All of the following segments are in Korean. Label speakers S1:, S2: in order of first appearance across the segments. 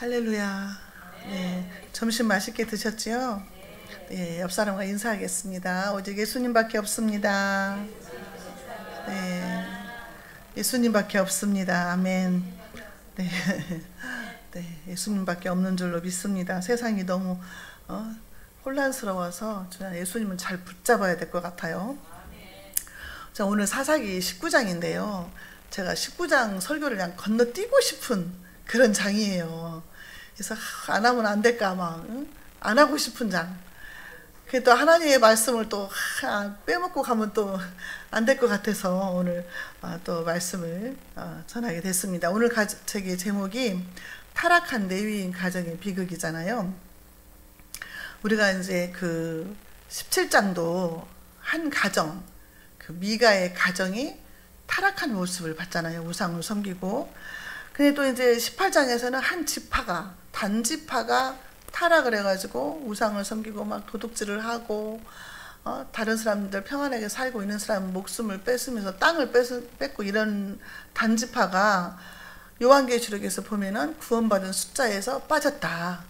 S1: 할렐루야. 네, 점심 맛있게 드셨지요? 네, 옆 사람과 인사하겠습니다. 오직 예수님밖에 없습니다. 네, 예수님밖에 없습니다. 아멘. 네, 네, 예수님밖에 없는 줄로 믿습니다. 세상이 너무 혼란스러워서 예수님은 잘 붙잡아야 될 것 같아요. 자, 오늘 사사기 19장인데요. 제가 19장 설교를 그냥 건너뛰고 싶은 그런 장이에요. 그래서 안 하면 안 될까 막 안 하고 싶은 장. 그게 또 하나님의 말씀을 또 빼먹고 가면 또 안 될 것 같아서 오늘 또 말씀을 전하게 됐습니다. 오늘 책의 제목이 타락한 레위인 가정의 비극이잖아요. 우리가 이제 그 17장도 한 가정, 그 미가의 가정이 타락한 모습을 봤잖아요. 우상을 섬기고. 근데 또 이제 18장에서는 한 지파가, 단지파가 타락을 해가지고 우상을 섬기고 막 도둑질을 하고, 다른 사람들 평안하게 살고 있는 사람 목숨을 뺏으면서 땅을 뺏고 이런 단지파가 요한계시록에서 보면은 구원받은 숫자에서 빠졌다.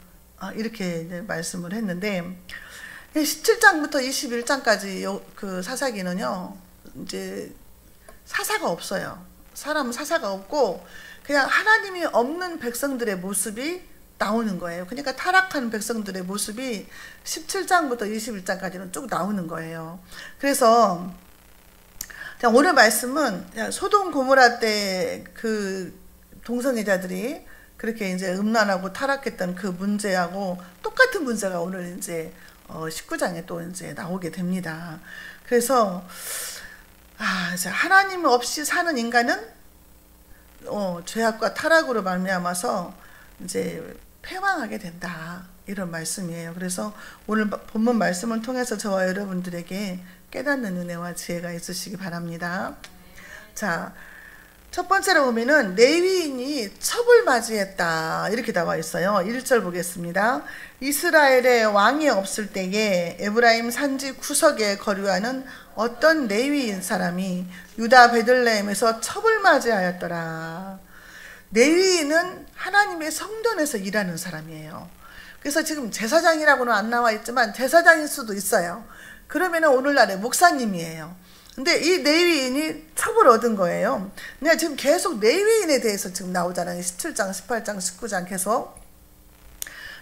S1: 이렇게 이제 말씀을 했는데, 17장부터 21장까지 그 사사기는요, 이제 사사가 없어요. 사람은 사사가 없고, 그냥 하나님이 없는 백성들의 모습이 나오는 거예요. 그러니까 타락한 백성들의 모습이 17장부터 21장까지는 쭉 나오는 거예요. 그래서 오늘 말씀은 소돔 고모라 때 그 동성애자들이 그렇게 이제 음란하고 타락했던 그 문제하고 똑같은 문제가 오늘 이제 19장에 또 이제 나오게 됩니다. 그래서 하나님 없이 사는 인간은 죄악과 타락으로 말미암아서 이제 패망하게 된다, 이런 말씀이에요. 그래서 오늘 본문 말씀을 통해서 저와 여러분들에게 깨닫는 은혜와 지혜가 있으시기 바랍니다. 자, 첫 번째로 보면은 레위인이 첩을 맞이했다, 이렇게 나와 있어요. 1절 보겠습니다. 이스라엘에 왕이 없을 때에 에브라임 산지 구석에 거류하는 어떤 레위인 사람이 유다 베들레헴에서 첩을 맞이하였더라. 레위인은 하나님의 성전에서 일하는 사람이에요. 그래서 지금 제사장이라고는 안 나와 있지만 제사장일 수도 있어요. 그러면은 오늘날의 목사님이에요. 근데 이 레위인이 첩을 얻은 거예요. 그냥 지금 계속 레위인에 대해서 지금 나오잖아요. 17장, 18장, 19장 계속.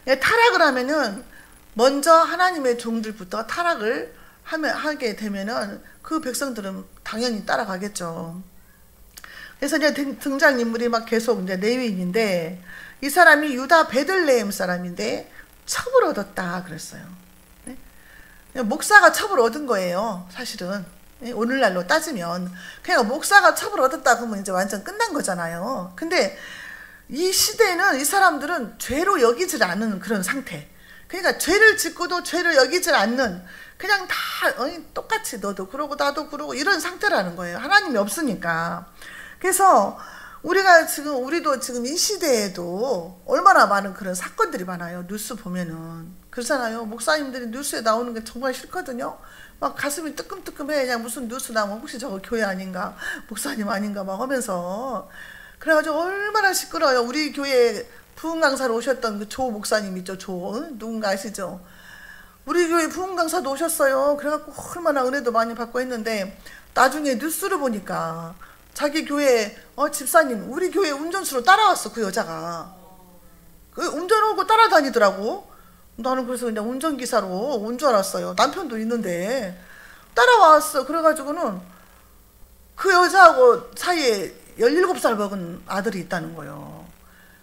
S1: 타락을 하면은 먼저 하나님의 종들부터 타락을 하게 되면은 그 백성들은 당연히 따라가겠죠. 그래서 이제 등장인물이 막 계속 이제 레위인인데, 이 사람이 유다 베들레헴 사람인데 첩을 얻었다 그랬어요. 목사가 첩을 얻은 거예요, 사실은. 오늘날로 따지면 그냥 목사가 첩을 얻었다 그러면 이제 완전 끝난 거잖아요. 근데 이 시대에는 이 사람들은 죄로 여기질 않은 그런 상태. 그러니까 죄를 짓고도 죄를 여기질 않는, 그냥 다 똑같이 너도 그러고 나도 그러고 이런 상태라는 거예요. 하나님이 없으니까. 그래서 우리도 지금 이 시대에도 얼마나 많은 그런 사건들이 많아요. 뉴스 보면은 그렇잖아요. 목사님들이 뉴스에 나오는 게 정말 싫거든요. 막 가슴이 뜨끔뜨끔해. 그냥 무슨 뉴스 나오면 혹시 저거 교회 아닌가, 목사님 아닌가 막 하면서. 그래가지고 얼마나 시끄러워요. 우리 교회 부흥 강사로 오셨던 그 조 목사님 있죠. 누군가 아시죠? 우리 교회 부흥 강사도 오셨어요. 그래갖고 얼마나 은혜도 많이 받고 했는데, 나중에 뉴스를 보니까 자기 교회 집사님 우리 교회 운전수로 따라왔어. 그 여자가 그 운전하고 따라다니더라고. 나는 그래서 그냥 운전기사로 온 줄 알았어요. 남편도 있는데 따라왔어. 그래가지고는 그 여자하고 사이에 17살 먹은 아들이 있다는 거예요.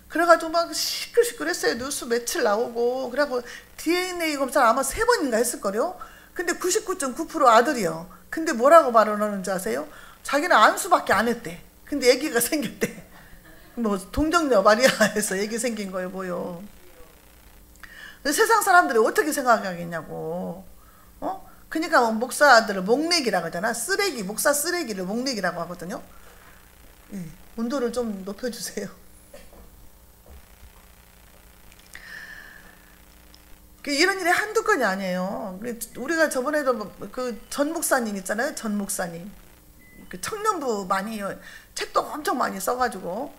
S1: 그래가지고 막 시끌시끌했어요. 뉴스 며칠 나오고. 그래갖고 DNA 검사를 아마 3번인가 했을걸요. 근데 99.9% 아들이요. 근데 뭐라고 말을 하는지 아세요? 자기는 안수밖에 안 했대. 근데 아기가 생겼대. 뭐 동정녀 마리아에서 아기 생긴 거예요, 뭐요. 세상 사람들이 어떻게 생각하겠냐고. 그러니까 목사들을 목내기라고 하잖아. 쓰레기, 목사 쓰레기를 목내기라고 하거든요. 온도를 좀 높여주세요. 이런 일이 한두 건이 아니에요. 우리가 저번에도 그 전 목사님 있잖아요. 전 목사님. 그 청년부 많이 책도 엄청 많이 써가지고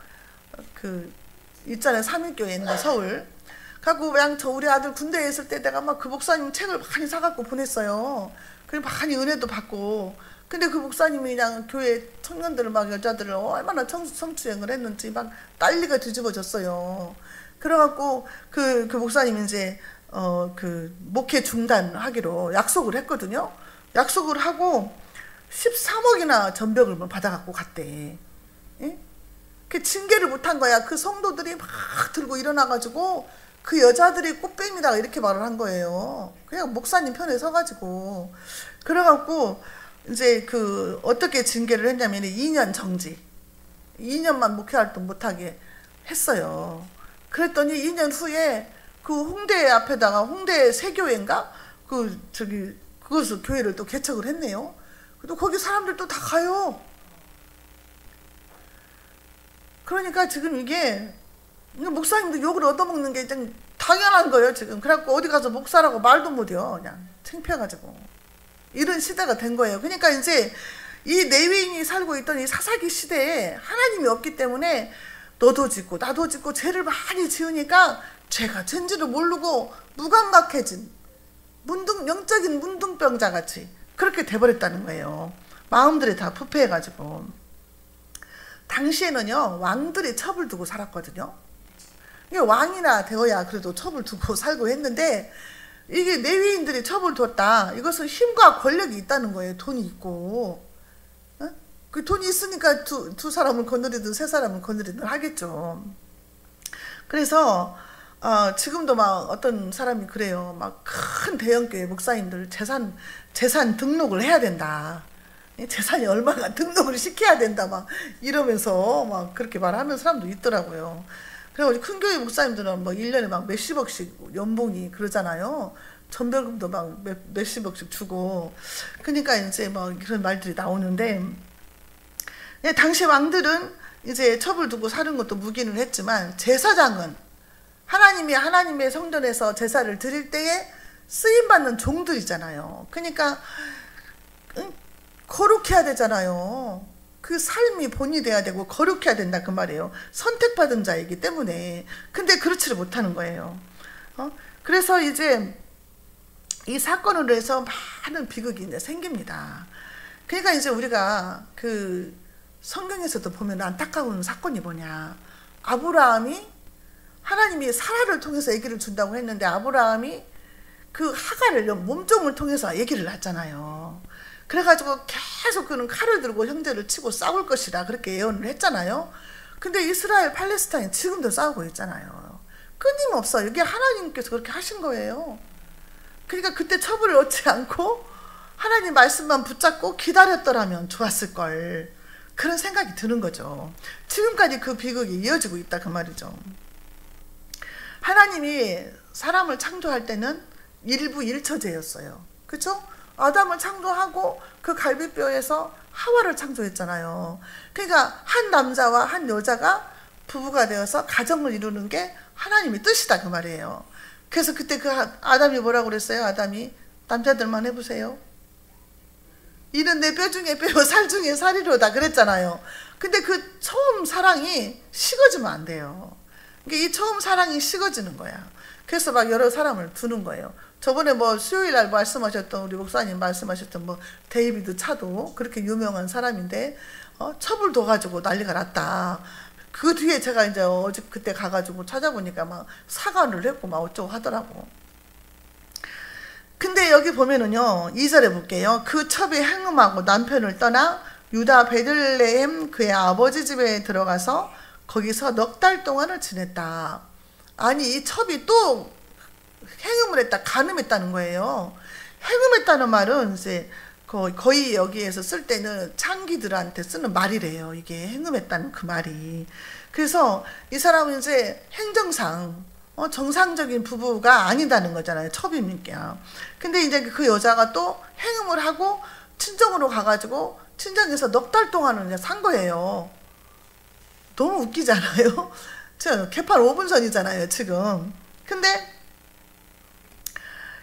S1: 그 있잖아요. 삼일교회인가 서울. 갖고 그냥 저 우리 아들 군대에 있을 때 내가 막 그 목사님 책을 많이 사갖고 보냈어요. 그리고 많이 은혜도 받고. 근데 그 목사님이 그냥 교회 청년들을 막 여자들을 얼마나 성추행을 했는지 막 난리가 뒤집어졌어요. 그래갖고 그 목사님이 이제 그 목회 중단하기로 약속을 했거든요. 약속을 하고 13억이나 전벽을 받아갖고 갔대. 예? 그 징계를 못한 거야. 그 성도들이 막 들고 일어나가지고 그 여자들이 꽃뱀이다 이렇게 말을 한 거예요. 그냥 목사님 편에 서가지고. 그래갖고 이제 그 어떻게 징계를 했냐면 2년 정지, 2년만 목회활동 못하게 했어요. 그랬더니 2년 후에 그 홍대 앞에다가 홍대 세교회인가 그것을 교회를 또 개척을 했네요. 또 거기 사람들 또 다 가요. 그러니까 지금 이게 목사님도 욕을 얻어먹는 게 좀 당연한 거예요 지금. 그래갖고 어디 가서 목사라고 말도 못해요. 그냥 창피해가지고 이런 시대가 된 거예요. 그러니까 이제 이 내외인이 살고 있던 이 사사기 시대에 하나님이 없기 때문에 너도 짓고 나도 짓고 죄를 많이 지으니까 죄가 죄인지를 모르고 무감각해진 영적인 문둥병자 같이 그렇게 돼버렸다는 거예요. 마음들이 다 부패해가지고. 당시에는요 왕들이 첩을 두고 살았거든요. 이게 왕이나 되어야 그래도 첩을 두고 살고 했는데 이게 내위인들이 첩을 뒀다. 이것은 힘과 권력이 있다는 거예요. 돈이 있고. 어? 그 돈이 있으니까 두 사람을 거느리든 세 사람을 거느리든 하겠죠. 그래서 지금도 막 어떤 사람이 그래요. 막 큰 대형교회 목사님들 재산 등록을 해야 된다. 재산이 얼마나 등록을 시켜야 된다 막 이러면서 막 그렇게 말하는 사람도 있더라고요. 그래가지고 큰 교회 목사님들은 뭐 1년에 막 몇십억씩 연봉이 그러잖아요. 전별금도 막 몇십억씩 주고. 그러니까 이제 막 이런 말들이 나오는데, 당시 왕들은 이제 첩을 두고 사는 것도 무기는 했지만 제사장은 하나님의 성전에서 제사를 드릴 때에 쓰임받는 종들이잖아요. 그러니까 거룩해야 되잖아요. 그 삶이 본이 돼야 되고 거룩해야 된다 그 말이에요. 선택받은 자이기 때문에. 근데 그렇지를 못하는 거예요. 그래서 이제 이 사건으로 해서 많은 비극이 이제 생깁니다. 그러니까 이제 우리가 그 성경에서도 보면 안타까운 사건이 뭐냐. 하나님이 사라를 통해서 아기를 준다고 했는데 아브라함이 그 하갈을 몸종을 통해서 아기를 낳잖아요. 그래가지고 계속 그는 칼을 들고 형제를 치고 싸울 것이라 그렇게 예언을 했잖아요. 근데 이스라엘 팔레스타인 지금도 싸우고 있잖아요. 끊임없어요. 이게 하나님께서 그렇게 하신 거예요. 그러니까 그때 첩을 얻지 않고 하나님 말씀만 붙잡고 기다렸더라면 좋았을 걸. 그런 생각이 드는 거죠. 지금까지 그 비극이 이어지고 있다 그 말이죠. 하나님이 사람을 창조할 때는 일부 일처제였어요. 그렇죠? 아담을 창조하고 그 갈비뼈에서 하와를 창조했잖아요. 그러니까 한 남자와 한 여자가 부부가 되어서 가정을 이루는 게 하나님의 뜻이다 그 말이에요. 그래서 그때 그 아담이 뭐라고 그랬어요? 아담이 남자들만 해보세요. 이는 내 뼈 중에 뼈 살 중에 살이로다 그랬잖아요. 근데 그 처음 사랑이 식어지면 안 돼요. 그러니까 이 처음 사랑이 식어지는 거야. 그래서 막 여러 사람을 두는 거예요. 저번에 뭐 수요일 날 말씀하셨던 우리 목사님 말씀하셨던 뭐 데이비드 차도 그렇게 유명한 사람인데 첩을 둬가지고 난리가 났다. 그 뒤에 제가 이제 그때 가가지고 찾아보니까 막 사과를 했고 막 어쩌고 하더라고. 근데 여기 보면은요 2절에 볼게요. 그 첩이 행음하고 남편을 떠나 유다 베들레헴 그의 아버지 집에 들어가서 거기서 넉 달 동안을 지냈다. 아니 이 첩이 또 행음을 했다, 간음했다는 거예요. 행음했다는 말은 이제 거의 여기에서 쓸 때는 창기들한테 쓰는 말이래요. 이게 행음했다는 그 말이. 그래서 이 사람은 이제 행정상 정상적인 부부가 아니다는 거잖아요. 첩이니까. 근데 이제 그 여자가 또 행음을 하고 친정으로 가가지고 친정에서 넉 달 동안은 이제 산 거예요. 너무 웃기잖아요. 개판 5분 전이잖아요 지금. 근데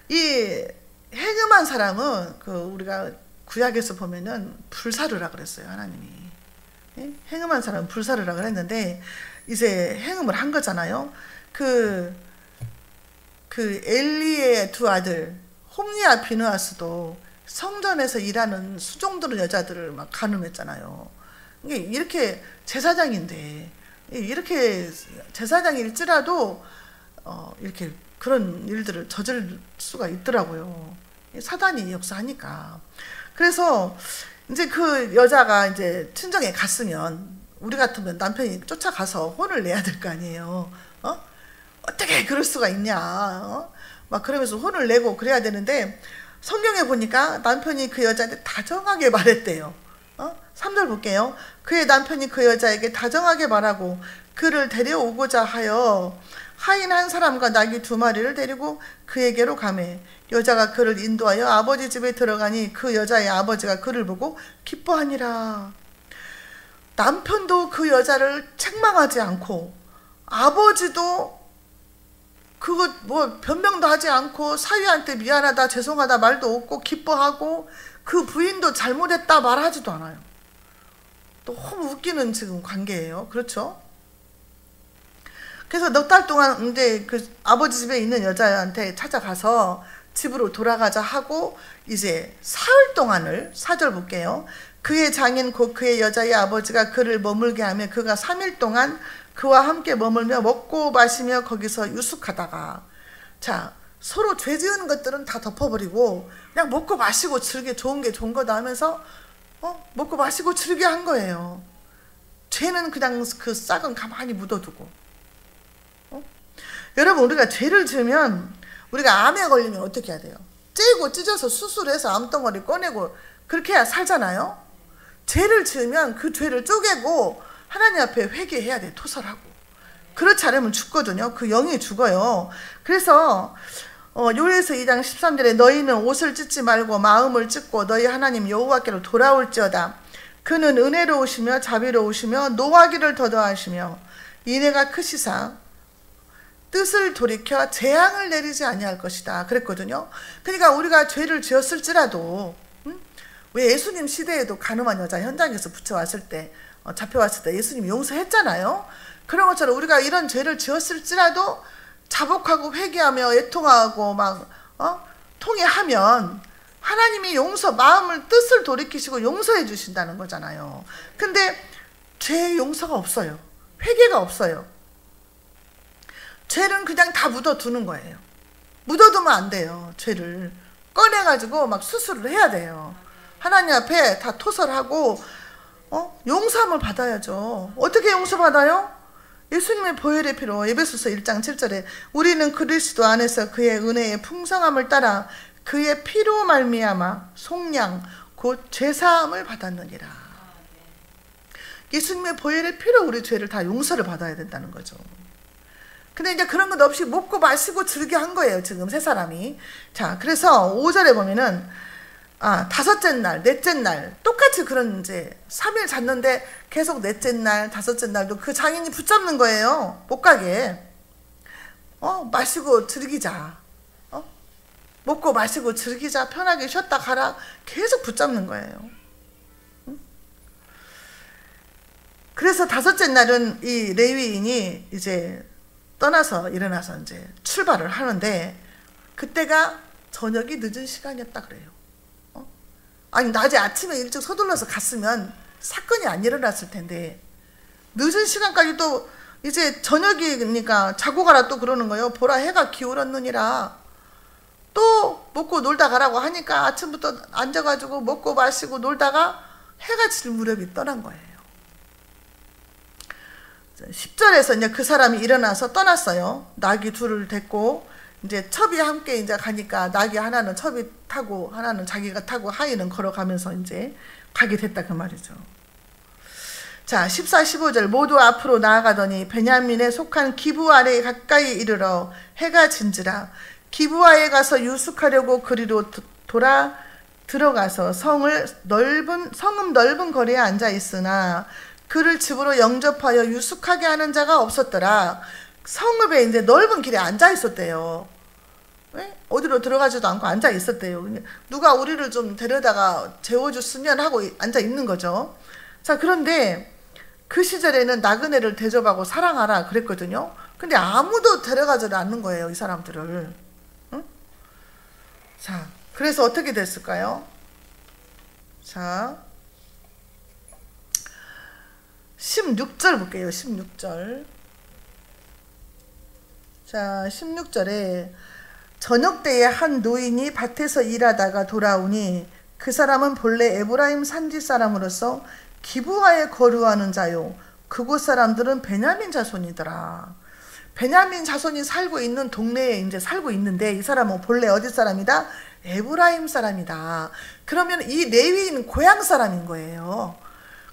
S1: 이 행음한 사람은 우리가 구약에서 보면은 불사르라 그랬어요. 하나님이 예? 행음한 사람은 불사르라 그랬는데 이제 행음을 한 거잖아요. 그 엘리의 두 아들 홈리와 비느하스도 성전에서 일하는 수종들은 여자들을 막 간음했잖아요. 이게 이렇게 제사장인데 이렇게 제사장일지라도 이렇게 그런 일들을 저질 수가 있더라고요. 사단이 역사하니까. 그래서 이제 그 여자가 이제 친정에 갔으면 우리 같으면 남편이 쫓아가서 혼을 내야 될 거 아니에요. 어떻게 그럴 수가 있냐. 막 그러면서 혼을 내고 그래야 되는데 성경에 보니까 남편이 그 여자한테 다정하게 말했대요. 3절 볼게요. 그의 남편이 그 여자에게 다정하게 말하고 그를 데려오고자 하여 하인 한 사람과 나귀 2마리를 데리고 그에게로 가매 여자가 그를 인도하여 아버지 집에 들어가니 그 여자의 아버지가 그를 보고 기뻐하니라. 남편도 그 여자를 책망하지 않고 아버지도 그거 뭐 변명도 하지 않고 사위한테 미안하다 죄송하다 말도 없고 기뻐하고 그 부인도 잘못했다 말하지도 않아요. 너무 웃기는 지금 관계예요. 그렇죠? 그래서 넉 달 동안 이제 그 아버지 집에 있는 여자한테 찾아가서 집으로 돌아가자 하고 이제 사흘 동안을 4절 볼게요. 그의 장인 곧 그의 여자의 아버지가 그를 머물게 하며 그가 3일 동안 그와 함께 머물며 먹고 마시며 거기서 유숙하다가 자 서로 죄 지은 것들은 다 덮어버리고 그냥 먹고 마시고 즐겨 좋은 게 좋은 거다 하면서 먹고 마시고 즐겨 한 거예요. 죄는 그냥 그 싹은 가만히 묻어두고 여러분 우리가 죄를 지으면 우리가 암에 걸리면 어떻게 해야 돼요? 째고 찢어서 수술해서 암덩어리 꺼내고 그렇게 해야 살잖아요. 죄를 지으면 그 죄를 쪼개고 하나님 앞에 회개해야 돼. 토설하고. 그렇지 않으면 죽거든요. 그 영이 죽어요. 그래서 요엘서 2장 13절에 너희는 옷을 찢지 말고 마음을 찢고 너희 하나님 여호와께로 돌아올지어다. 그는 은혜로우시며 자비로우시며 노하기를 더더하시며 인애가 크시사 뜻을 돌이켜 재앙을 내리지 아니할 것이다 그랬거든요. 그러니까 우리가 죄를 지었을지라도 왜 예수님 시대에도 간음한 여자 현장에서 붙여왔을 때 잡혀왔을 때 예수님이 용서했잖아요. 그런 것처럼 우리가 이런 죄를 지었을지라도 자복하고 회개하며 애통하고 막 통회하면 하나님이 마음을 뜻을 돌이키시고 용서해 주신다는 거잖아요. 근데 죄의 용서가 없어요. 회개가 없어요. 죄는 그냥 다 묻어두는 거예요. 묻어두면 안 돼요. 죄를 꺼내가지고 막 수술을 해야 돼요. 하나님 앞에 다 토설하고 용서함을 받아야죠. 어떻게 용서받아요? 예수님의 보혈의 피로 에베소서 1장 7절에 우리는 그리스도 안에서 그의 은혜의 풍성함을 따라 그의 피로 말미암아 속량 곧 죄사함을 받았느니라. 예수님의 보혈의 피로 우리 죄를 다 용서를 받아야 된다는 거죠. 근데 이제 그런 것 없이 먹고 마시고 즐겨 한 거예요. 지금 세 사람이. 자, 그래서 5절에 보면은 다섯째 날, 넷째 날 똑같이 그런 이제 3일 잤는데 계속 넷째 날, 다섯째 날도 그 장인이 붙잡는 거예요. 못 가게. 마시고 즐기자. 먹고 마시고 즐기자. 편하게 쉬었다 가라. 계속 붙잡는 거예요. 응? 그래서 다섯째 날은 이 레위인이 이제 떠나서 일어나서 이제 출발을 하는데 그때가 저녁이 늦은 시간이었다 그래요. 아니 낮에 아침에 일찍 서둘러서 갔으면 사건이 안 일어났을 텐데 늦은 시간까지 또 이제 저녁이니까 자고 가라 또 그러는 거예요. 보라 해가 기울었느니라. 또 먹고 놀다 가라고 하니까 아침부터 앉아가지고 먹고 마시고 놀다가 해가 질 무렵이 떠난 거예요. 10절에서 이제 그 사람이 일어나서 떠났어요. 나귀 둘을 데리고 이제 첩이 함께 이제 가니까 나귀 하나는 첩이 타고 하나는 자기가 타고 하인은 걸어가면서 이제 가게 됐다 그 말이죠. 자, 14, 15절 모두 앞으로 나아가더니 베냐민에 속한 기브아에 가까이 이르러 해가 진지라. 기브아에 가서 유숙하려고 그리로 돌아 들어가서 성읍 넓은 거리에 앉아 있으나 그를 집으로 영접하여 유숙하게 하는 자가 없었더라. 성읍에 이제 넓은 길에 앉아 있었대요. 왜? 어디로 들어가지도 않고 앉아 있었대요. 누가 우리를 좀 데려다가 재워줬으면 하고 앉아 있는 거죠. 자, 그런데 그 시절에는 나그네를 대접하고 사랑하라 그랬거든요. 근데 아무도 데려가지를 않는 거예요, 이 사람들을. 응? 자, 그래서 어떻게 됐을까요? 자, 16절 볼게요. 16절. 자, 16절에 저녁 때에 한 노인이 밭에서 일하다가 돌아오니 그 사람은 본래 에브라임 산지 사람으로서 기브아에 거류하는 자요, 그곳 사람들은 베냐민 자손이더라. 베냐민 자손이 살고 있는 동네에 이제 살고 있는데, 이 사람은 본래 어디 사람이다? 에브라임 사람이다. 그러면 이 레위인 고향 사람인 거예요.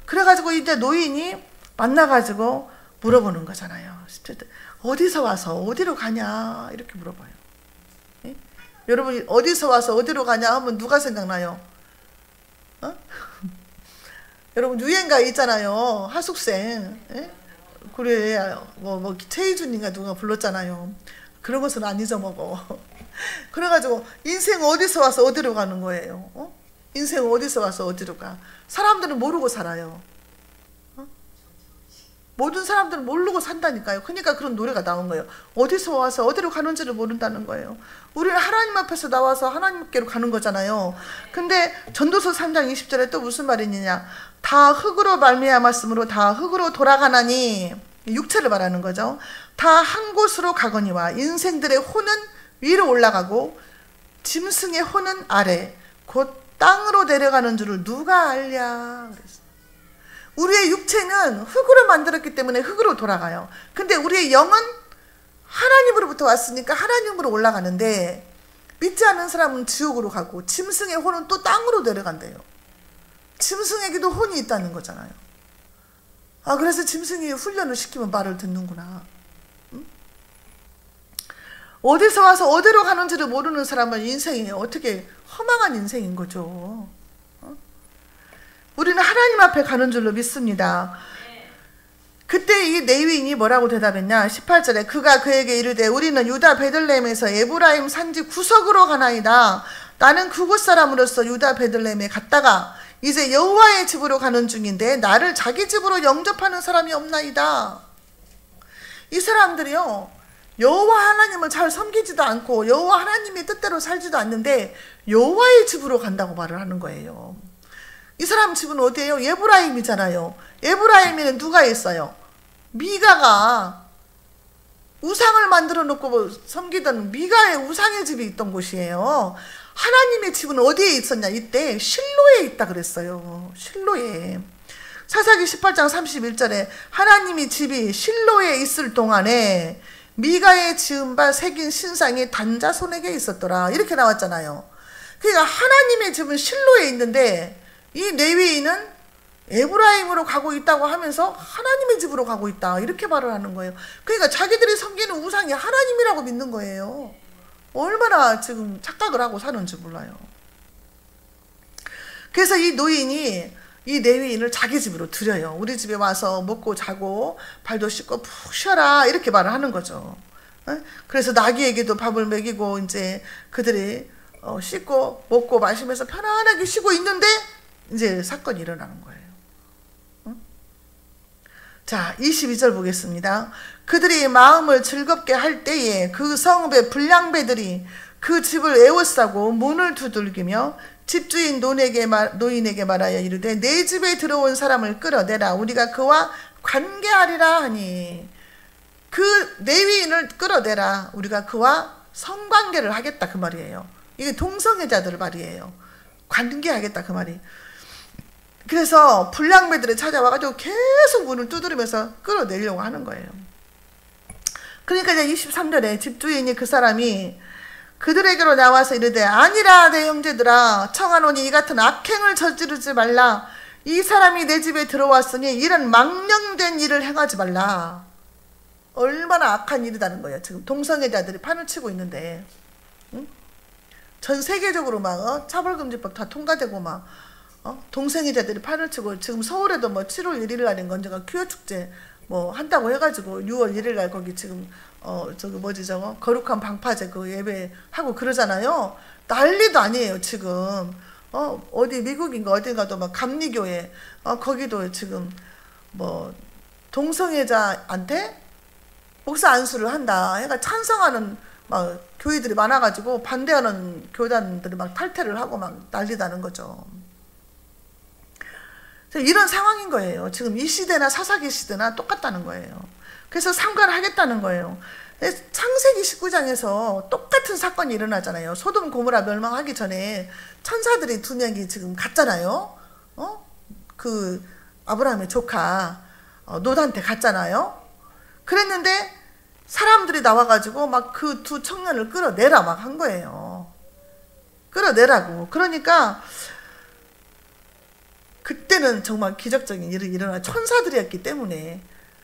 S1: 그래가지고 이제 노인이 만나가지고 물어보는 거잖아요. 어디서 와서 어디로 가냐 이렇게 물어봐요. 예? 여러분, 어디서 와서 어디로 가냐 하면 누가 생각나요? 어? 여러분, 유행가 있잖아요. 하숙생. 예? 그래, 최희준인가 누가 불렀잖아요. 그런 것은 안 잊어먹어. 그래가지고 인생 어디서 와서 어디로 가는 거예요. 어? 인생 어디서 와서 어디로 가. 사람들은 모르고 살아요. 어? 모든 사람들은 모르고 산다니까요. 그러니까 그런 노래가 나온 거예요. 어디서 와서 어디로 가는지를 모른다는 거예요. 우리는 하나님 앞에서 나와서 하나님께로 가는 거잖아요. 근데 전도서 3장 20절에 또 무슨 말이 있느냐. 다 흙으로 말미암았으므로 다 흙으로 돌아가나니, 육체를 말하는 거죠. 다 한 곳으로 가거니와 인생들의 혼은 위로 올라가고 짐승의 혼은 아래 곧 땅으로 내려가는 줄을 누가 알랴. 그랬어요. 우리의 육체는 흙으로 만들었기 때문에 흙으로 돌아가요. 근데 우리의 영은 하나님으로부터 왔으니까 하나님으로 올라가는데, 믿지 않는 사람은 지옥으로 가고 짐승의 혼은 또 땅으로 내려간대요. 짐승에게도 혼이 있다는 거잖아요. 아, 그래서 짐승이 훈련을 시키면 말을 듣는구나. 응? 어디서 와서 어디로 가는지를 모르는 사람은 인생이 어떻게 허망한 인생인 거죠. 어? 우리는 하나님 앞에 가는 줄로 믿습니다. 그때 이 레위인이 뭐라고 대답했냐. 18절에 그가 그에게 이르되 우리는 유다 베들레헴에서 에브라임 산지 구석으로 가나이다. 나는 그곳 사람으로서 유다 베들레헴에 갔다가 이제 여호와의 집으로 가는 중인데 나를 자기 집으로 영접하는 사람이 없나이다. 이 사람들이요, 여호와 하나님을 잘 섬기지도 않고 여호와 하나님의 뜻대로 살지도 않는데 여호와의 집으로 간다고 말을 하는 거예요. 이 사람 집은 어디예요? 에브라임이잖아요. 에브라임에는 누가 있어요? 미가가 우상을 만들어 놓고 섬기던 미가의 우상의 집이 있던 곳이에요. 하나님의 집은 어디에 있었냐? 이때 실로에 있다 그랬어요. 실로에. 사사기 18장 31절에 하나님의 집이 실로에 있을 동안에 미가의 지은 바 새긴 신상이 단자 손에게 있었더라. 이렇게 나왔잖아요. 그러니까 하나님의 집은 실로에 있는데 이 레위인은 에브라임으로 가고 있다고 하면서 하나님의 집으로 가고 있다. 이렇게 말을 하는 거예요. 그러니까 자기들이 섬기는 우상이 하나님이라고 믿는 거예요. 얼마나 지금 착각을 하고 사는지 몰라요. 그래서 이 노인이 이 레위인을 자기 집으로 들여요. 우리 집에 와서 먹고 자고 발도 씻고 푹 쉬어라. 이렇게 말을 하는 거죠. 그래서 나귀에게도 밥을 먹이고 이제 그들이 씻고 먹고 마시면서 편안하게 쉬고 있는데 이제 사건이 일어나는 거예요. 자, 22절 보겠습니다. 그들이 마음을 즐겁게 할 때에 그 성읍의 불량배들이 그 집을 에워싸고 문을 두들기며 집주인 노인에게 말하여 이르되 내 집에 들어온 사람을 끌어내라. 우리가 그와 관계하리라 하니, 그 레위인을 끌어내라. 우리가 그와 성관계를 하겠다 그 말이에요. 이게 동성애자들 말이에요. 관계하겠다 그 말이. 그래서 불량배들이 찾아와가지고 계속 문을 두드리면서 끌어내려고 하는 거예요. 그러니까 이제 23절에 집주인이 그 사람이 그들에게로 나와서 이르되 아니라 내 형제들아 청하노니 이 같은 악행을 저지르지 말라. 이 사람이 내 집에 들어왔으니 이런 망령된 일을 행하지 말라. 얼마나 악한 일이라는 거예요. 지금 동성애자들이 판을 치고 있는데, 응? 전 세계적으로 막 차별금지법 다 통과되고 막 동성애자들이 판을 치고, 지금 서울에도 뭐 7월 1일 날인 건제가 퀴어 축제 뭐 한다고 해가지고 6월 1일 날 거기 지금 저기 뭐지 저거 거룩한 방파제 그 예배 하고 그러잖아요. 난리도 아니에요 지금. 어디 미국인가 어딘가도 막 감리교회 거기도 지금 뭐 동성애자한테 목사 안수를 한다 해가 찬성하는 막 교회들이 많아가지고 반대하는 교단들이 막 탈퇴를 하고 막 난리다는 거죠. 이런 상황인 거예요. 지금 이 시대나 사사기 시대나 똑같다는 거예요. 그래서 상관을 하겠다는 거예요. 창세기 19장에서 똑같은 사건이 일어나잖아요. 소돔 고모라 멸망하기 전에 천사들이 2명이 지금 갔잖아요. 그 아브라함의 조카 롯한테 갔잖아요. 그랬는데 사람들이 나와가지고 막 그 2 청년을 끌어내라 막 한 거예요. 끌어내라고. 그러니까 그때는 정말 기적적인 일이 일어나 천사들이었기 때문에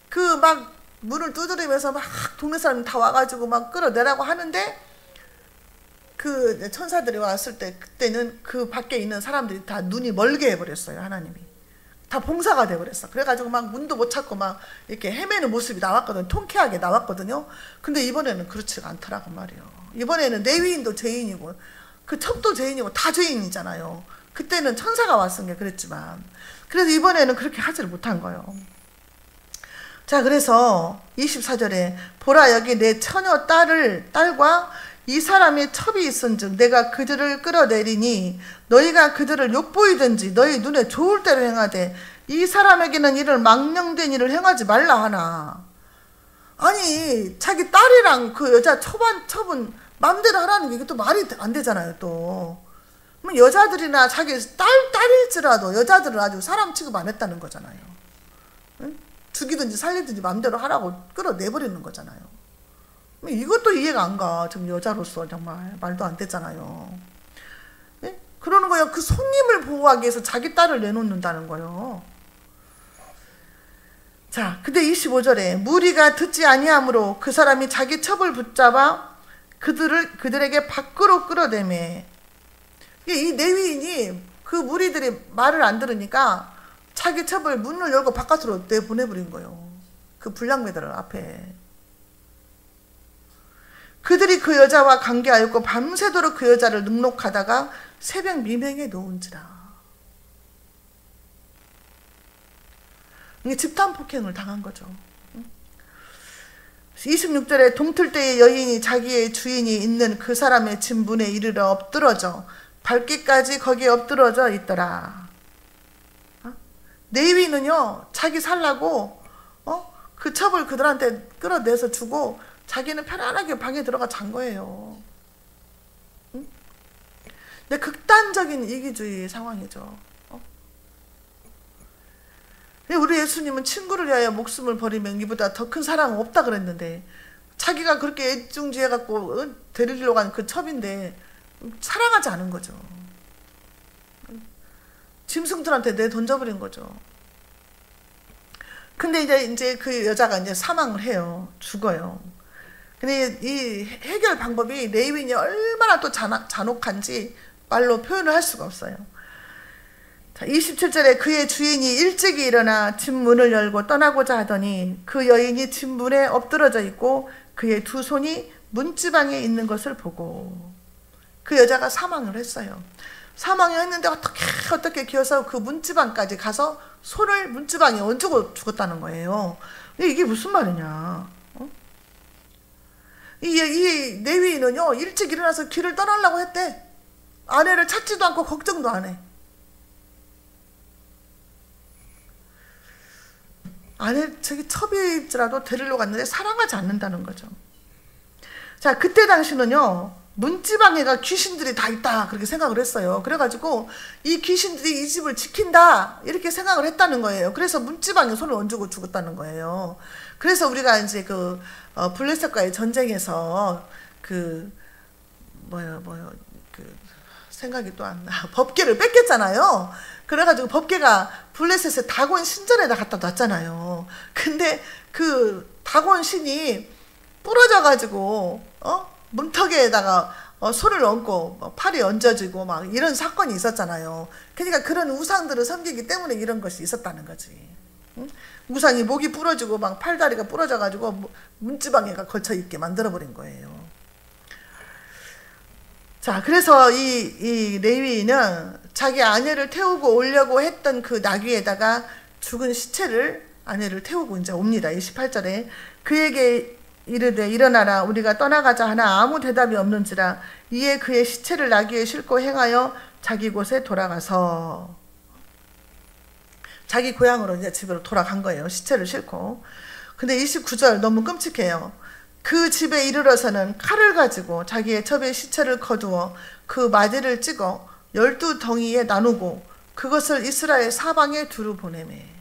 S1: 그 막 문을 두드리면서 막 동네 사람이 다 와가지고 막 끌어내라고 하는데 그 천사들이 왔을 때 그때는 그 밖에 있는 사람들이 다 눈이 멀게 해버렸어요. 하나님이 다 봉사가 돼버렸어. 그래가지고 막 문도 못 찾고 막 이렇게 헤매는 모습이 나왔거든요. 통쾌하게 나왔거든요. 근데 이번에는 그렇지가 않더라고 말이에요. 이번에는 레위인도 죄인이고 그 첩도 죄인이고 다 죄인이잖아요. 그때는 천사가 왔으니까 그랬지만 그래서 이번에는 그렇게 하지를 못한 거예요. 자, 그래서 24절에 보라 여기 내 처녀 딸과 이 사람의 첩이 있은즉 내가 그들을 끌어내리니 너희가 그들을 욕보이든지 너희 눈에 좋을 대로 행하되 이 사람에게는 이를 망령된 일을 행하지 말라 하나. 아니 자기 딸이랑 그 여자 첩은 마음대로 하라는 게 이것도 말이 안 되잖아요. 또 여자들이나 자기 딸일지라도 여자들은 아주 사람 취급 안 했다는 거잖아요. 응? 죽이든지 살리든지 마음대로 하라고 끌어내버리는 거잖아요. 이것도 이해가 안 가. 지금 여자로서 정말 말도 안 되잖아요. 네? 그러는 거예요. 그 손님을 보호하기 위해서 자기 딸을 내놓는다는 거예요. 자, 근데 25절에 무리가 듣지 아니하므로 그 사람이 자기 첩을 붙잡아 그들에게 밖으로 끌어내매. 이 레위인이 그 무리들이 말을 안 들으니까 자기 첩을 문을 열고 바깥으로 내보내버린 거예요. 그 불량배들 앞에. 그들이 그 여자와 관계하였고 밤새도록 그 여자를 능록하다가 새벽 미명에 놓은지라. 이게 집단 폭행을 당한 거죠. 26절에 동틀 때의 여인이 자기의 주인이 있는 그 사람의 집 문에 이르러 엎드러져 발기까지 거기에 엎드러져 있더라. 레위는요 자기 살라고 그 첩을 그들한테 끌어내서 주고 자기는 편안하게 방에 들어가 잔 거예요. 응? 근데 극단적인 이기주의 상황이죠. 우리 예수님은 친구를 위하여 목숨을 버리면 이보다 더 큰 사랑은 없다 그랬는데 자기가 그렇게 애중지해갖고 데리러 간 그 첩인데 사랑하지 않은 거죠. 짐승들한테 내던져버린 거죠. 근데 이제 그 여자가 이제 사망을 해요. 죽어요. 근데 이 해결 방법이 레위인이 얼마나 또 잔혹한지 말로 표현을 할 수가 없어요. 자, 27절에 그의 주인이 일찍이 일어나 집 문을 열고 떠나고자 하더니 그 여인이 집 문에 엎드러져 있고 그의 2 손이 문지방에 있는 것을 보고 그 여자가 사망을 했어요. 사망했는데 어떻게 기어서 그 문지방까지 가서 손을 문지방에 얹고 죽었다는 거예요. 이게 무슨 말이냐? 이 레위인은요 일찍 일어나서 길을 떠나려고 했대. 아내를 찾지도 않고 걱정도 안 해. 아내 저기 첩일지라도 데리러 갔는데 사랑하지 않는다는 거죠. 자, 그때 당시는요 문지방에가 귀신들이 다 있다 그렇게 생각을 했어요. 그래가지고 이 귀신들이 이 집을 지킨다 이렇게 생각을 했다는 거예요. 그래서 문지방에 손을 얹고 죽었다는 거예요. 그래서 우리가 이제 그 블레셋과의 전쟁에서 그 생각이 또 안 나. 법궤를 뺏겼잖아요. 그래가지고 법궤가 블레셋의 다곤 신전에다 갖다 놨잖아요. 근데 그 다곤 신이 부러져가지고 문턱에다가 손을 얹고 팔이 얹어지고 막 이런 사건이 있었잖아요. 그러니까 그런 우상들을 섬기기 때문에 이런 것이 있었다는 거지. 응? 우상이 목이 부러지고 막 팔다리가 부러져가지고 문지방에가 걸쳐있게 만들어버린 거예요. 자, 그래서 이 레위인은 자기 아내를 태우고 오려고 했던 그 나귀에다가 죽은 시체를 아내를 태우고 이제 옵니다. 28절에 그에게 이르되 일어나라 우리가 떠나가자 하나 아무 대답이 없는지라 이에 그의 시체를 나귀에 싣고 행하여 자기 곳에 돌아가서 자기 고향으로 이제 집으로 돌아간 거예요. 시체를 싣고. 근데 29절 너무 끔찍해요. 그 집에 이르러서는 칼을 가지고 자기의 첩의 시체를 거두어 그 마디를 찍어 12덩이에 나누고 그것을 이스라엘 사방에 두루 보내매.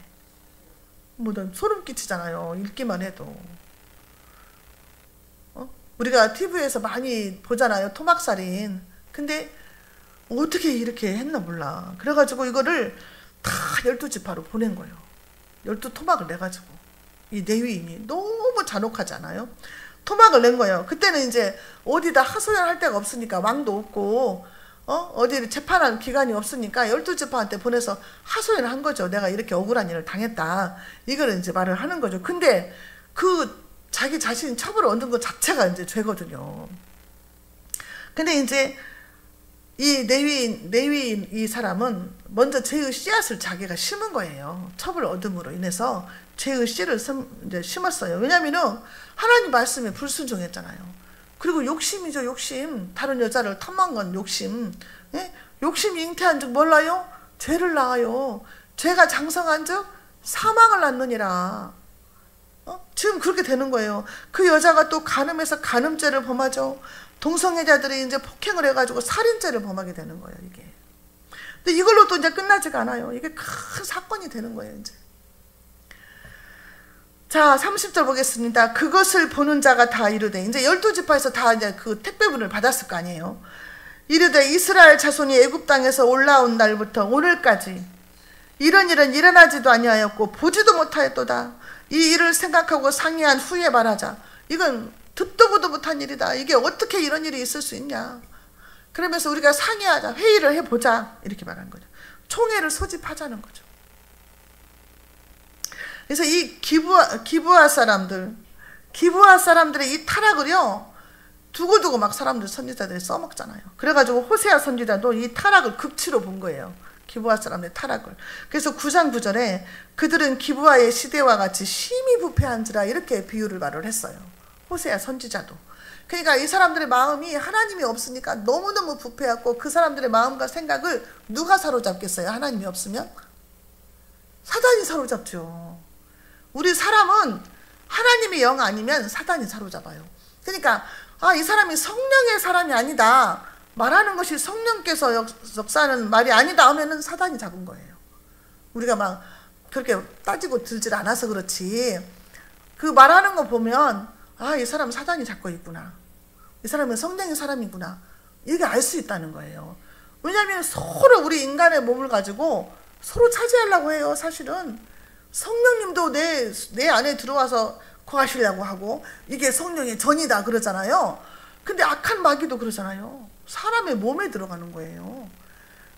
S1: 뭐 소름 끼치잖아요. 읽기만 해도. 우리가 TV에서 많이 보잖아요. 토막살인. 근데 어떻게 이렇게 했나 몰라. 그래가지고 이거를 다 12지파로 보낸 거예요. 12토막을 내가지고. 이 레위인이 너무 잔혹하지 않아요? 토막을 낸 거예요. 그때는 이제 어디다 하소연할 데가 없으니까 왕도 없고 어디 재판할 기간이 없으니까 12지파한테 보내서 하소연을 한 거죠. 내가 이렇게 억울한 일을 당했다. 이걸 이제 말을 하는 거죠. 근데 그 자기 자신이 첩을 얻는 것 자체가 이제 죄거든요. 근데 이제 이 레위인 이 사람은 먼저 죄의 씨앗을 자기가 심은 거예요. 첩을 얻음으로 인해서 죄의 씨를 이제 심었어요. 왜냐면은 하나님 말씀에 불순종했잖아요. 그리고 욕심이죠, 욕심. 다른 여자를 탐망한 욕심. 예? 욕심이 잉태한 즉 몰라요? 죄를 낳아요. 죄가 장성한 즉 사망을 낳느니라. 지금 그렇게 되는 거예요. 그 여자가 또 간음해서 간음죄를 범하죠. 동성애자들이 이제 폭행을 해가지고 살인죄를 범하게 되는 거예요, 이게. 근데 이걸로 또 이제 끝나지가 않아요. 이게 큰 사건이 되는 거예요, 이제. 자, 30절 보겠습니다. 그것을 보는 자가 다 이르되, 이제 12지파에서 다 이제 그 택배분을 받았을 거 아니에요. 이르되 이스라엘 자손이 애굽 땅에서 올라온 날부터 오늘까지 이런 일은 일어나지도 아니하였고 보지도 못하였도다. 이 일을 생각하고 상의한 후에 말하자. 이건 듣도 보도 못한 일이다. 이게 어떻게 이런 일이 있을 수 있냐. 그러면서 우리가 상의하자. 회의를 해보자. 이렇게 말한 거죠. 총회를 소집하자는 거죠. 그래서 이 기브아 사람들의 이 타락을요, 두고두고 막 사람들 선지자들이 써먹잖아요. 그래가지고 호세아 선지자도 이 타락을 극치로 본 거예요. 기브아 사람들의 타락을. 그래서 9장 9절에 그들은 기브아의 시대와 같이 심히 부패한지라 이렇게 비유를 말을 했어요. 호세아 선지자도. 그러니까 이 사람들의 마음이 하나님이 없으니까 너무너무 부패하고 그 사람들의 마음과 생각을 누가 사로잡겠어요? 하나님이 없으면? 사단이 사로잡죠. 우리 사람은 하나님의 영 아니면 사단이 사로잡아요. 그러니까 이 사람이 성령의 사람이 아니다. 말하는 것이 성령께서 역사하는 말이 아니다 하면은 사단이 잡은 거예요. 우리가 막 그렇게 따지고 들질 않아서 그렇지. 그 말하는 거 보면 이 사람은 사단이 잡고 있구나. 이 사람은 성령의 사람이구나. 이게 알 수 있다는 거예요. 왜냐하면 서로 우리 인간의 몸을 가지고 서로 차지하려고 해요. 사실은 성령님도 내 안에 들어와서 거하시려고 하고 이게 성령의 전이다 그러잖아요. 근데 악한 마귀도 그러잖아요. 사람의 몸에 들어가는 거예요.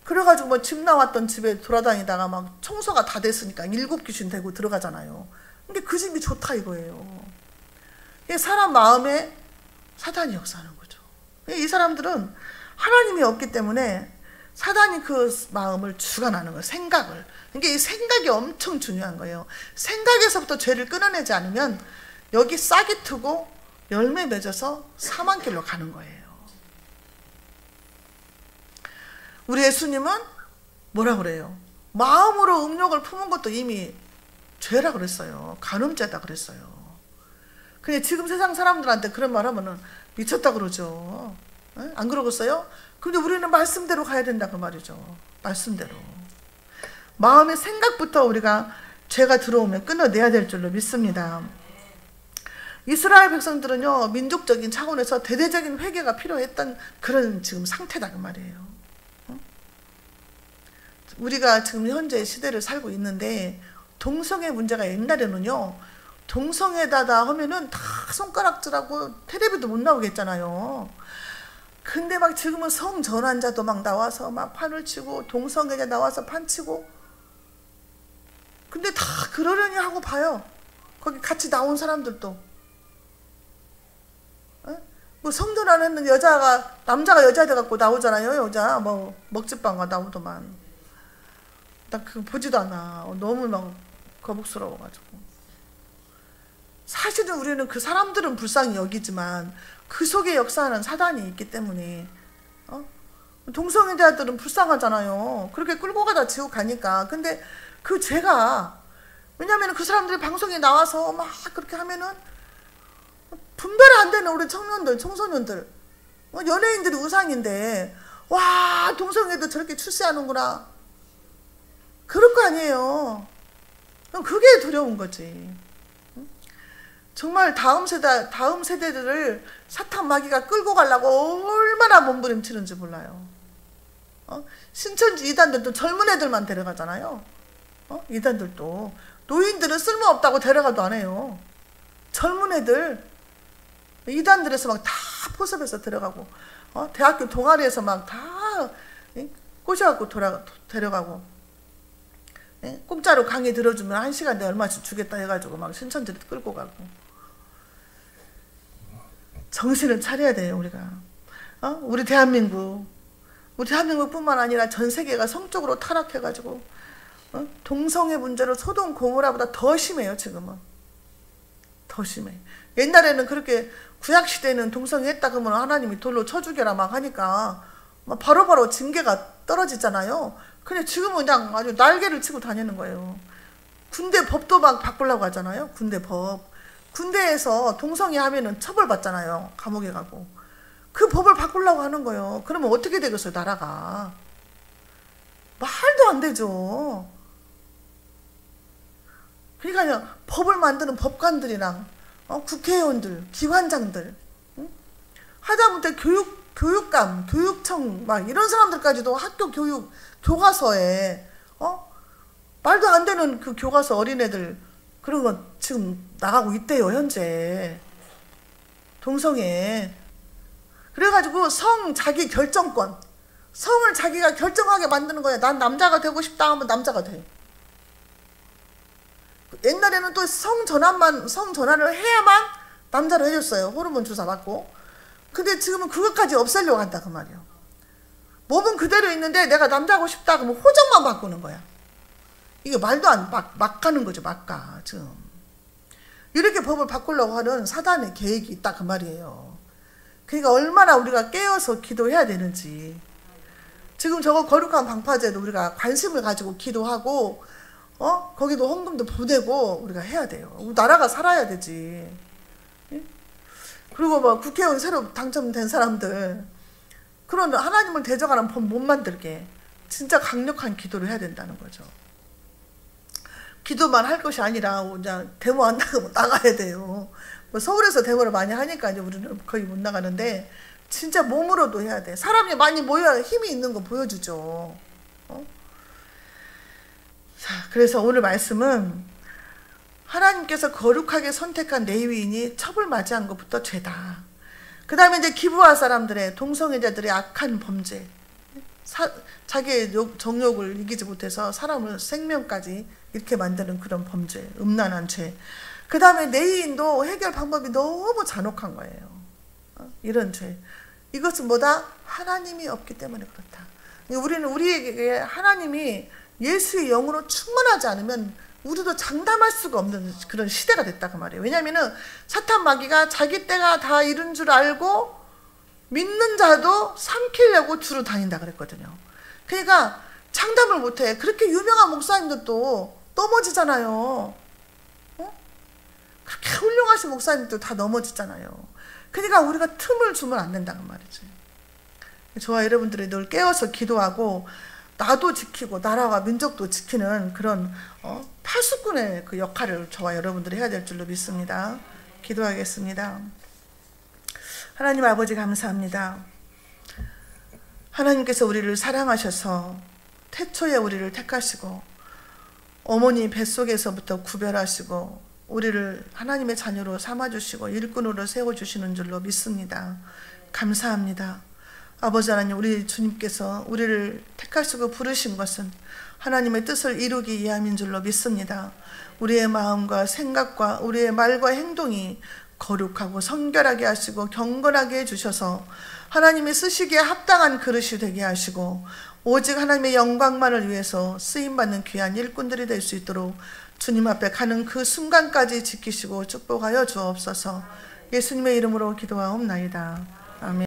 S1: 그래가지고 뭐 집 나왔던 집에 돌아다니다가 막 청소가 다 됐으니까 7귀신 되고 들어가잖아요. 근데 그 집이 좋다 이거예요. 사람 마음에 사단이 역사하는 거죠. 이 사람들은 하나님이 없기 때문에 사단이 그 마음을 주관하는 거예요. 생각을. 그러니까 이 생각이 엄청 중요한 거예요. 생각에서부터 죄를 끊어내지 않으면 여기 싹이 트고 열매 맺어서 사망길로 가는 거예요. 우리 예수님은 뭐라 그래요? 마음으로 음욕을 품은 것도 이미 죄라 그랬어요. 간음죄다 그랬어요. 근데 지금 세상 사람들한테 그런 말 하면은 미쳤다 그러죠. 안 그러겠어요? 근데 우리는 말씀대로 가야 된다 그 말이죠. 말씀대로. 마음의 생각부터 우리가 죄가 들어오면 끊어내야 될 줄로 믿습니다. 이스라엘 백성들은요, 민족적인 차원에서 대대적인 회개가 필요했던 그런 지금 상태다 그 말이에요. 우리가 지금 현재 시대를 살고 있는데 동성애 문제가 옛날에는요, 동성애다다 하면은 다 손가락질하고 텔레비도 못 나오게 했잖아요. 근데 막 지금은 성전환자도 막 나와서 막 판을 치고 동성애자 나와서 판 치고, 근데 다 그러려니 하고 봐요. 거기 같이 나온 사람들도. 뭐 성전환하는 남자가 여자 돼갖고 나오잖아요. 여자 뭐 먹지빵가 나오더만. 나 그거 보지도 않아. 너무 막 거북스러워가지고. 사실은 우리는 그 사람들은 불쌍히 여기지만 그 속에 역사하는 사단이 있기 때문에 동성애자들은 불쌍하잖아요. 그렇게 끌고 가다 지옥 가니까. 근데 그 죄가, 왜냐면 그 사람들이 방송에 나와서 막 그렇게 하면은 분별 안 되는 우리 청년들, 청소년들, 연예인들이 우상인데, 와, 동성애도 저렇게 출세하는구나. 그럴 거 아니에요. 그게 두려운 거지. 정말 다음 세대들을 사탄 마귀가 끌고 가려고 얼마나 몸부림치는지 몰라요. 신천지 이단들도 젊은 애들만 데려가잖아요. 이단들도. 노인들은 쓸모없다고 데려가도 안 해요. 젊은 애들, 이단들에서 막 다 포섭해서 데려가고, 대학교 동아리에서 막 다 꼬셔갖고 데려가고, 공짜로 강의 들어주면 1시간에 얼마씩 주겠다 해가지고 막 신천지를 끌고 가고. 정신을 차려야 돼요, 우리가. 우리 대한민국뿐만 아니라 전 세계가 성적으로 타락해가지고 동성애 문제로 소돔 고모라보다 더 심해요. 지금은 더 심해. 옛날에는 그렇게 구약시대는 동성애 했다 그러면 하나님이 돌로 쳐 죽여라 막 하니까 막 바로바로 징계가 떨어지잖아요. 근데 지금은 그냥 아주 날개를 치고 다니는 거예요. 군대 법도 막 바꾸려고 하잖아요. 군대 법. 군대에서 동성애 하면은 처벌받잖아요. 감옥에 가고. 그 법을 바꾸려고 하는 거예요. 그러면 어떻게 되겠어요, 나라가. 말도 안 되죠. 그러니까 법을 만드는 법관들이랑 국회의원들, 기관장들, 하다못해 교육감, 교육청 막 이런 사람들까지도 학교 교육 교과서에 말도 안 되는 그 교과서 어린애들 그런 거 지금 나가고 있대요, 현재. 동성애. 그래가지고 성 자기 결정권, 성을 자기가 결정하게 만드는 거야. 난 남자가 되고 싶다 하면 남자가 돼. 옛날에는 또 성 전환을 해야만 남자로 해줬어요. 호르몬 주사 맞고. 근데 지금은 그것까지 없애려고 한다 그 말이에요. 몸은 그대로 있는데 내가 남자고 싶다 그러면 호적만 바꾸는 거야. 이게 말도 안 막 가는 거죠. 막 가. 지금 이렇게 법을 바꾸려고 하는 사단의 계획이 있다 그 말이에요. 그러니까 얼마나 우리가 깨어서 기도해야 되는지. 지금 저거 거룩한 방파제도 우리가 관심을 가지고 기도하고 거기도 헌금도 보내고 우리가 해야 돼요. 우리 나라가 살아야 되지. 그리고 뭐 국회의원 새로 당첨된 사람들 그런 하나님을 대적하는 법 못 만들게 진짜 강력한 기도를 해야 된다는 거죠. 기도만 할 것이 아니라 그냥 데모한다고 나가야 돼요. 뭐 서울에서 데모를 많이 하니까 이제 우리는 거의 못 나가는데 진짜 몸으로도 해야 돼. 사람이 많이 모여야 힘이 있는 거 보여주죠. 자, 그래서 오늘 말씀은 하나님께서 거룩하게 선택한 레위인이 처벌맞이한 것부터 죄다. 그 다음에 이제 기브아 사람들의 동성애자들의 악한 범죄, 자기의 정욕을 이기지 못해서 사람을 생명까지 이렇게 만드는 그런 범죄, 음란한 죄. 그 다음에 레위인도 해결 방법이 너무 잔혹한 거예요. 이런 죄. 이것은 뭐다? 하나님이 없기 때문에 그렇다. 우리에게 하나님이 예수의 영으로 충만하지 않으면 우리도 장담할 수가 없는 그런 시대가 됐다 그 말이에요. 왜냐하면 사탄 마귀가 자기 때가 다 이른 줄 알고 믿는 자도 삼키려고 두루 다닌다 그랬거든요. 그러니까 장담을 못해. 그렇게 유명한 목사님들도 넘어지잖아요. 그렇게 훌륭하신 목사님들도 다 넘어지잖아요. 그러니까 우리가 틈을 주면 안 된다는 말이지. 저와 여러분들이 늘 깨어서 기도하고 나도 지키고 나라와 민족도 지키는 그런 파수꾼의 그 역할을 저와 여러분들이 해야 될 줄로 믿습니다. 기도하겠습니다. 하나님 아버지 감사합니다. 하나님께서 우리를 사랑하셔서 태초에 우리를 택하시고 어머니 뱃속에서부터 구별하시고 우리를 하나님의 자녀로 삼아주시고 일꾼으로 세워주시는 줄로 믿습니다. 감사합니다. 아버지 하나님, 우리 주님께서 우리를 택하시고 부르신 것은 하나님의 뜻을 이루기 위함인 줄로 믿습니다. 우리의 마음과 생각과 우리의 말과 행동이 거룩하고 성결하게 하시고 경건하게 해주셔서 하나님이 쓰시기에 합당한 그릇이 되게 하시고 오직 하나님의 영광만을 위해서 쓰임받는 귀한 일꾼들이 될 수 있도록 주님 앞에 가는 그 순간까지 지키시고 축복하여 주옵소서. 예수님의 이름으로 기도하옵나이다. 아멘.